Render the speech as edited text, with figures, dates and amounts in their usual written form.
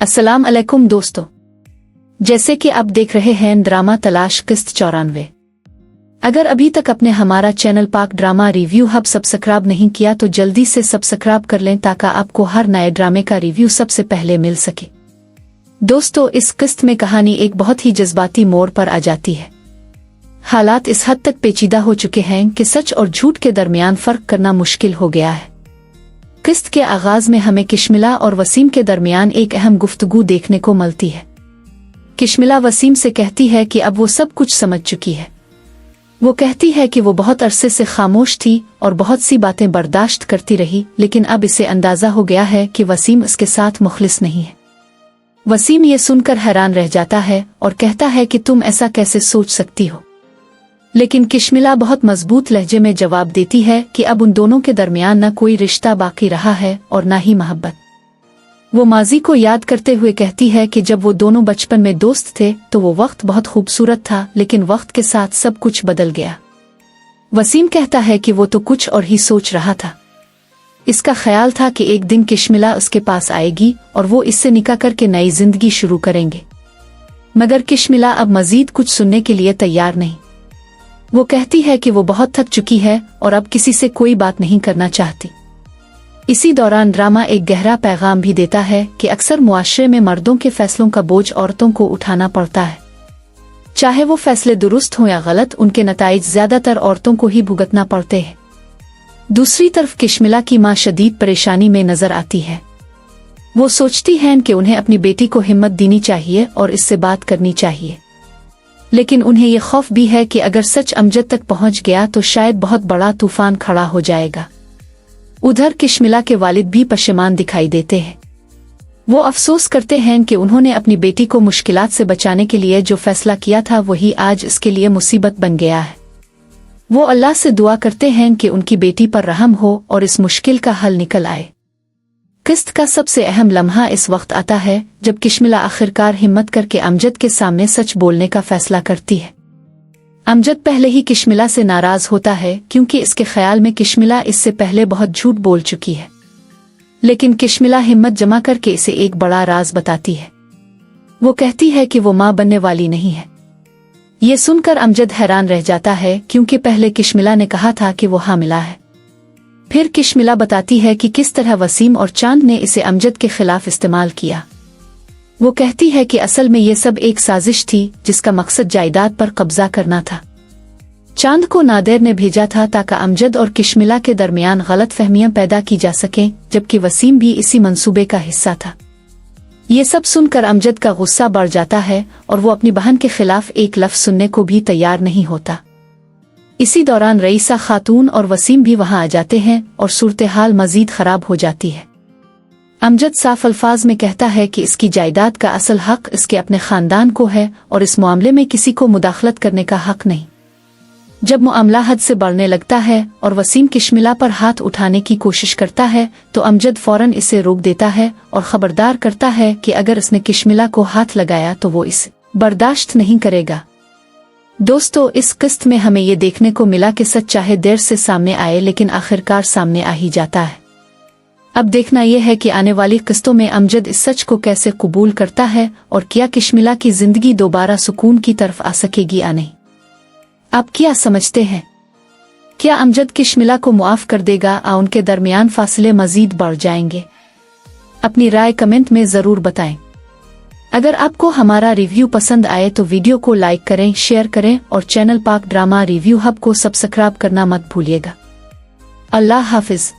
अस्सलाम अलैकुम दोस्तों, जैसे कि आप देख रहे हैं ड्रामा तलाश किस्त 94। अगर अभी तक आपने हमारा चैनल पाक ड्रामा रिव्यू हब सब्सक्राइब नहीं किया तो जल्दी से सब्सक्राइब कर लें ताकि आपको हर नए ड्रामे का रिव्यू सबसे पहले मिल सके। दोस्तों, इस किस्त में कहानी एक बहुत ही जज्बाती मोड़ पर आ जाती है। हालात इस हद तक पेचीदा हो चुके हैं कि सच और झूठ के दरमियान फर्क करना मुश्किल हो गया है। किस्त के आगाज में हमें किशमिला और वसीम के दरमियान एक अहम गुफ्तगू देखने को मिलती है। किशमिला वसीम से कहती है कि अब वो सब कुछ समझ चुकी है। वो कहती है कि वो बहुत अरसे से खामोश थी और बहुत सी बातें बर्दाश्त करती रही, लेकिन अब इसे अंदाजा हो गया है कि वसीम इसके साथ मुखलिस नहीं है। वसीम ये सुनकर हैरान रह जाता है और कहता है कि तुम ऐसा कैसे सोच सकती हो, लेकिन किशमिला बहुत मजबूत लहजे में जवाब देती है कि अब उन दोनों के दरमियान न कोई रिश्ता बाकी रहा है और न ही मोहब्बत। वो माजी को याद करते हुए कहती है कि जब वो दोनों बचपन में दोस्त थे तो वो वक्त बहुत खूबसूरत था, लेकिन वक्त के साथ सब कुछ बदल गया। वसीम कहता है कि वो तो कुछ और ही सोच रहा था। इसका ख्याल था कि एक दिन किशमिला उसके पास आएगी और वो इससे निकाह करके नई जिंदगी शुरू करेंगे, मगर किशमिला अब मजीद कुछ सुनने के लिए तैयार नहीं। वो कहती है कि वो बहुत थक चुकी है और अब किसी से कोई बात नहीं करना चाहती। इसी दौरान ड्रामा एक गहरा पैगाम भी देता है कि अक्सर मुआशरे में मर्दों के फैसलों का बोझ औरतों को उठाना पड़ता है। चाहे वो फैसले दुरुस्त हों या गलत, उनके नताइज ज्यादातर औरतों को ही भुगतना पड़ते हैं। दूसरी तरफ किशमिला की मां शदीद परेशानी में नजर आती है। वो सोचती हैं कि उन्हें अपनी बेटी को हिम्मत देनी चाहिए और इससे बात करनी चाहिए, लेकिन उन्हें ये खौफ भी है कि अगर सच अमजद तक पहुंच गया तो शायद बहुत बड़ा तूफान खड़ा हो जाएगा। उधर किशमिला के वालिद भी पशेमान दिखाई देते हैं। वो अफसोस करते हैं कि उन्होंने अपनी बेटी को मुश्किलात से बचाने के लिए जो फैसला किया था वही आज इसके लिए मुसीबत बन गया है। वो अल्लाह से दुआ करते हैं कि उनकी बेटी पर रहम हो और इस मुश्किल का हल निकल आए। किस्त का सबसे अहम लम्हा इस वक्त आता है जब किशमिला आखिरकार हिम्मत करके अमजद के सामने सच बोलने का फैसला करती है। अमजद पहले ही किशमिला से नाराज होता है क्योंकि इसके ख्याल में किशमिला इससे पहले बहुत झूठ बोल चुकी है, लेकिन किशमिला हिम्मत जमा करके इसे एक बड़ा राज बताती है। वो कहती है कि वो मां बनने वाली नहीं है। ये सुनकर अमजद हैरान रह जाता है क्योंकि पहले किशमिला ने कहा था कि वो हामिला है। फिर किशमिला बताती है कि किस तरह वसीम और चांद ने इसे अमजद के खिलाफ इस्तेमाल किया। वो कहती है कि असल में ये सब एक साजिश थी जिसका मकसद जायदाद पर कब्जा करना था। चांद को नादेर ने भेजा था ताकि अमजद और किशमिला के दरमियान गलत फहमियां पैदा की जा सकें, जबकि वसीम भी इसी मंसूबे का हिस्सा था। ये सब सुनकर अमजद का गुस्सा बढ़ जाता है और वो अपनी बहन के खिलाफ एक लफ्ज सुनने को भी तैयार नहीं होता। इसी दौरान रईसा खातून और वसीम भी वहां आ जाते हैं और सूरत हाल मजीद खराब हो जाती है। अमजद साफ अल्फाज में कहता है कि इसकी जायदाद का असल हक इसके अपने खानदान को है और इस मामले में किसी को मुदाखलत करने का हक नहीं। जब मामला हद से बढ़ने लगता है और वसीम किशमिला पर हाथ उठाने की कोशिश करता है तो अमजद फौरन इसे रोक देता है और खबरदार करता है कि अगर इसने किशमिला को हाथ लगाया तो वो इसे बर्दाश्त नहीं करेगा। दोस्तों, इस किस्त में हमें ये देखने को मिला कि सच चाहे देर से सामने आए लेकिन आखिरकार सामने आ ही जाता है। अब देखना यह है कि आने वाली किस्तों में अमजद इस सच को कैसे कबूल करता है और क्या किशमिला की जिंदगी दोबारा सुकून की तरफ आ सकेगी या नहीं। आप क्या समझते हैं? क्या अमजद किशमिला को मुआफ कर देगा या उनके दरमियान फासले मजीद बढ़ जाएंगे? अपनी राय कमेंट में जरूर बताएं। अगर आपको हमारा रिव्यू पसंद आए तो वीडियो को लाइक करें, शेयर करें और चैनल पाक ड्रामा रिव्यू हब को सब्सक्राइब करना मत भूलिएगा। अल्लाह हाफिज।